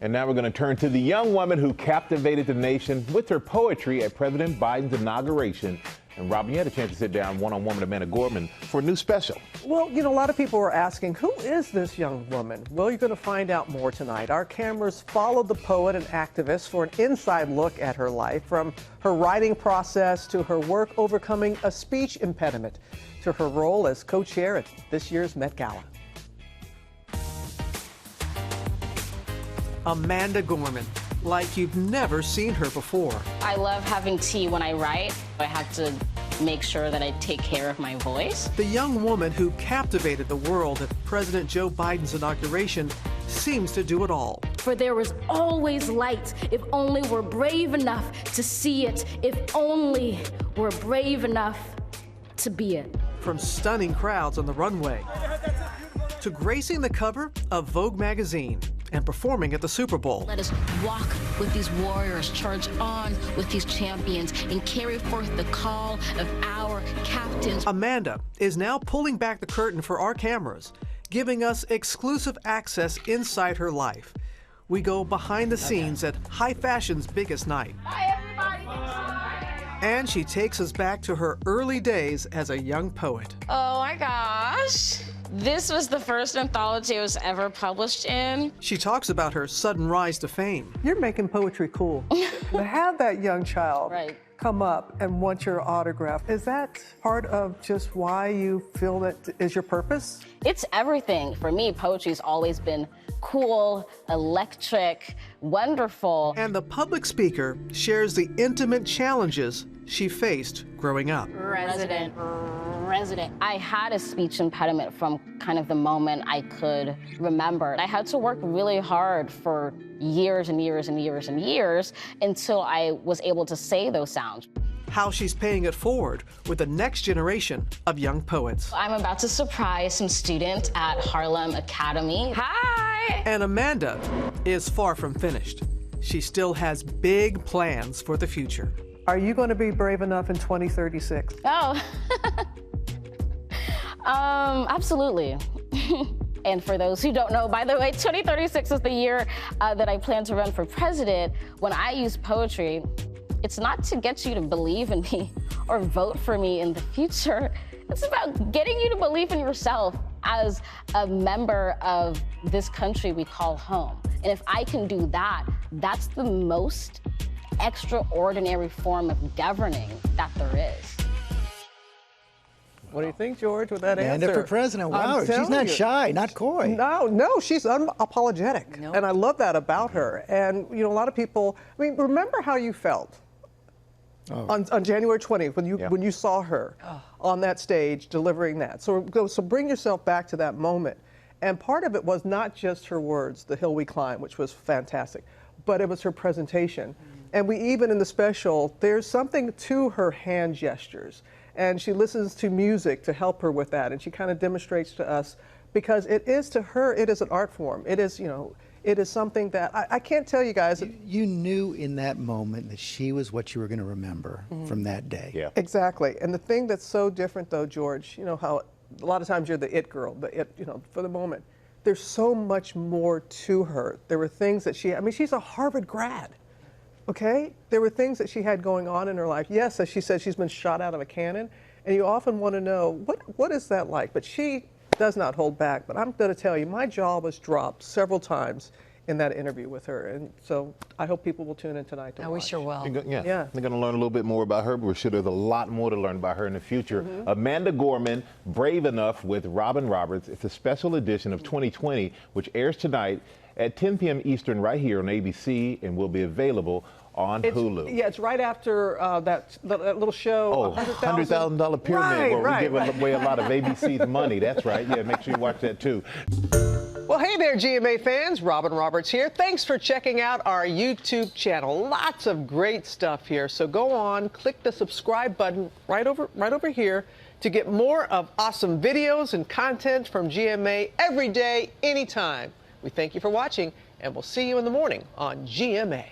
And now we're going to turn to the young woman who captivated the nation with her poetry at President Biden's inauguration. And Robin, you had a chance to sit down one-on-one with Amanda Gorman for a new special. Well, you know, a lot of people were asking, who is this young woman? Well, you're going to find out more tonight. Our cameras followed the poet and activist for an inside look at her life, from her writing process to her work overcoming a speech impediment, to her role as co-chair at this year's Met Gala. Amanda Gorman, like you've never seen her before. I love having tea when I write. I have to make sure that I take care of my voice. The young woman who captivated the world at President Joe Biden's inauguration seems to do it all. For there was always light, if only we're brave enough to see it, if only we're brave enough to be it. From stunning crowds on the runway to gracing the cover of Vogue magazine and performing at the Super Bowl. Let us walk with these warriors, charge on with these champions, and carry forth the call of our captains. Amanda is now pulling back the curtain for our cameras, giving us exclusive access inside her life. We go behind the scenes at high fashion's biggest night. Hi, everybody. And she takes us back to her early days as a young poet. Oh my gosh. This was the first anthology I was ever published in. She talks about her sudden rise to fame. You're making poetry cool. To have that young child come up and want your autograph, is that part of just why you feel that is your purpose? It's everything. For me, poetry's always been cool, electric, wonderful. And the public speaker shares the intimate challenges she faced growing up. Resident. I had a speech impediment from kind of the moment I could remember. I had to work really hard for years and years and years and years until I was able to say those sounds. How she's paying it forward with the next generation of young poets. I'm about to surprise some students at Harlem Academy. Hi! And Amanda is far from finished. She still has big plans for the future. Are you going to be brave enough in 2036? Oh, absolutely. And for those who don't know, by the way, 2036 is the year that I plan to run for president. When I use poetry, it's not to get you to believe in me or vote for me in the future. It's about getting you to believe in yourself as a member of this country we call home. And if I can do that, that's the most extraordinary form of governing that there is. What do you think, George, with that answer? answer? For president, wow, she's not shy, not coy. No, she's unapologetic. No. And I love that about her. And, you know, a lot of people, I mean, remember how you felt on January 20th when you saw her on that stage delivering that. So bring yourself back to that moment. And part of it was not just her words, The Hill We Climb, which was fantastic, but it was her presentation. And we even in the special, there's something to her hand gestures. And she listens to music to help her with that. And she kind of demonstrates to us, because it is to her, it is an art form. It is, you know, it is something that I can't tell you guys. You knew in that moment that she was what you were going to remember from that day. Yeah. Exactly. And the thing that's so different though, George, you know how a lot of times you're the it girl, you know, for the moment. There's so much more to her. There were things that I mean, she's a Harvard grad. Okay? There were things that she had going on in her life. Yes, as she said, she's been shot out of a cannon, and you often want to know, what is that like? But she does not hold back. But I'm going to tell you, my jaw was dropped several times in that interview with her. And so I hope people will tune in tonight to watch. We sure will. Yeah. They're going to learn a little bit more about her, but we're sure there's a lot more to learn about her in the future. Amanda Gorman, Brave Enough with Robin Roberts. It's a special edition of 2020, which airs tonight at 10 p.m. Eastern right here on ABC and will be available on Hulu. Yeah, it's right after that little show, $100,000 pyramid where we give away a lot of ABC's money. That's right. Yeah, make sure you watch that too. Well, hey there, GMA fans. Robin Roberts here. Thanks for checking out our YouTube channel. Lots of great stuff here. So go on, click the subscribe button right over here to get more of awesome videos and content from GMA every day, anytime. We thank you for watching, and we'll see you in the morning on GMA.